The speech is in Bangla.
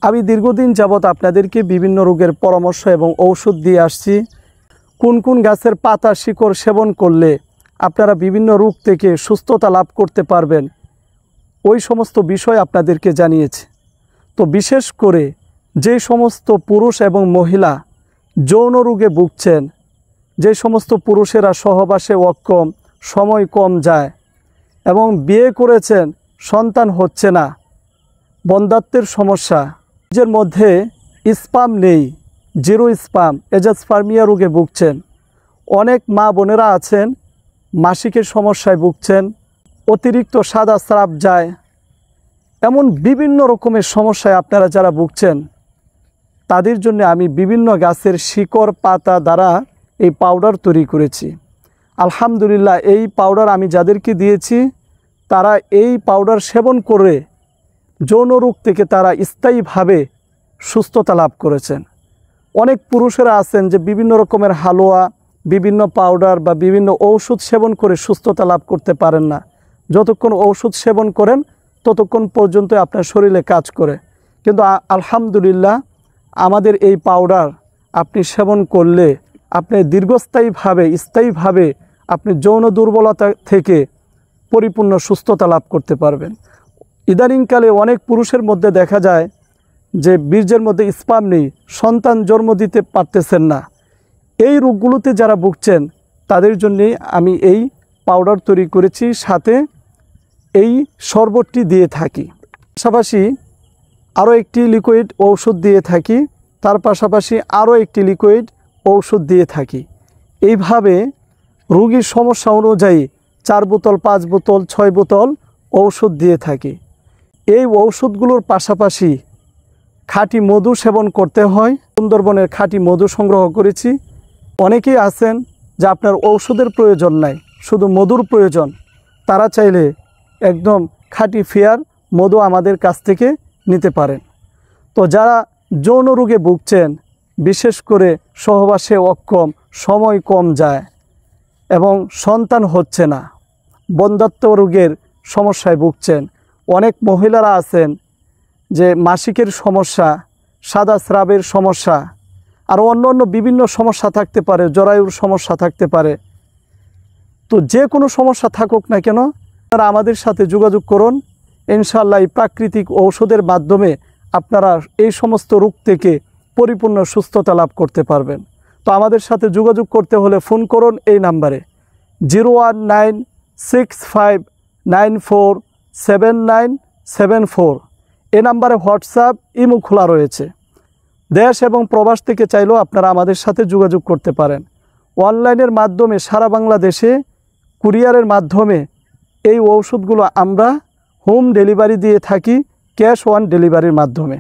আমি দীর্ঘদিন যাবৎ আপনাদেরকে বিভিন্ন রোগের পরামর্শ এবং ঔষধ দিয়ে আসছি। কোন কোন গাছের পাতা শিকড় সেবন করলে আপনারা বিভিন্ন রোগ থেকে সুস্থতা লাভ করতে পারবেন, ওই সমস্ত বিষয় আপনাদেরকে জানিয়েছি। তো বিশেষ করে যে সমস্ত পুরুষ এবং মহিলা যৌন রোগে ভুগছেন, যে সমস্ত পুরুষেরা সহবাসে অক্ষম, সময় কম যায় এবং বিয়ে করেছেন সন্তান হচ্ছে না, বন্ধ্যাত্বের সমস্যা, নিজের মধ্যে স্পাম নেই, জিরো স্পাম, এজাস্পার্মিয়া রোগে ভুগছেন, অনেক মা বোনেরা আছেন মাসিকের সমস্যায় ভুগছেন, অতিরিক্ত সাদা স্রাব যায়, এমন বিভিন্ন রকমের সমস্যায় আপনারা যারা ভুগছেন, তাদের জন্য আমি বিভিন্ন গাছের শিকড় পাতা দ্বারা এই পাউডার তৈরি করেছি। আলহামদুলিল্লাহ, এই পাউডার আমি যাদেরকে দিয়েছি তারা এই পাউডার সেবন করে যৌন রোগ থেকে তারা স্থায়ীভাবে সুস্থতা লাভ করেছেন। অনেক পুরুষেরা আছেন যে বিভিন্ন রকমের হালুয়া, বিভিন্ন পাউডার বা বিভিন্ন ঔষধ সেবন করে সুস্থতা লাভ করতে পারেন না। যতক্ষণ ঔষধ সেবন করেন ততক্ষণ পর্যন্ত আপনার শরীরে কাজ করে, কিন্তু আলহামদুলিল্লাহ আমাদের এই পাউডার আপনি সেবন করলে আপনি স্থায়ীভাবে আপনি যৌন দুর্বলতা থেকে পরিপূর্ণ সুস্থতা লাভ করতে পারবেন। ইদানিংকালে অনেক পুরুষের মধ্যে দেখা যায় যে বীর্যের মধ্যে স্পাম নেই, সন্তান জন্ম দিতে পারতেছেন না। এই রোগগুলোতে যারা ভুগছেন তাদের জন্যে আমি এই পাউডার তৈরি করেছি, সাথে এই শরবতটি দিয়ে থাকি। পাশাপাশি আরও একটি লিকুইড ঔষধ দিয়ে থাকি, তার পাশাপাশি আরও একটি লিকুইড ঔষধ দিয়ে থাকি। এইভাবে রোগীর সমস্যা অনুযায়ী 4 বোতল, 5 বোতল, 6 বোতল ঔষধ দিয়ে থাকি। এই ঔষধগুলোর পাশাপাশি খাঁটি মধু সেবন করতে হয়। সুন্দরবনের খাঁটি মধু সংগ্রহ করেছি। অনেকেই আছেন যে আপনার ঔষধের প্রয়োজন নাই, শুধু মধুর প্রয়োজন, তারা চাইলে একদম খাঁটি ফেয়ার মধু আমাদের কাছ থেকে নিতে পারেন। তো যারা যৌন রোগে ভুগছেন, বিশেষ করে সহবাসে অক্ষম, সময় কম যায় এবং সন্তান হচ্ছে না, বন্ধ্যাত্ব রোগের সমস্যায় ভুগছেন, অনেক মহিলারা আছেন যে মাসিকের সমস্যা, সাদা স্রাবের সমস্যা, আর অন্য বিভিন্ন সমস্যা থাকতে পারে, জরায়ুর সমস্যা থাকতে পারে। তো যে কোনো সমস্যা থাকুক না কেন, আপনারা আমাদের সাথে যোগাযোগ করুন। ইনশাআল্লাহ এই প্রাকৃতিক ঔষধের মাধ্যমে আপনারা এই সমস্ত রোগ থেকে পরিপূর্ণ সুস্থতা লাভ করতে পারবেন। তো আমাদের সাথে যোগাযোগ করতে হলে ফোন করুন এই নাম্বারে 01965947974। এই নাম্বারে হোয়াটসঅ্যাপ, ইমো খোলা রয়েছে। দেশ এবং প্রবাস থেকে চাইলেও আপনারা আমাদের সাথে যোগাযোগ করতে পারেন। অনলাইনের মাধ্যমে সারা বাংলাদেশে কুরিয়ারের মাধ্যমে এই ঔষধগুলো আমরা হোম ডেলিভারি দিয়ে থাকি, ক্যাশ অন ডেলিভারির মাধ্যমে।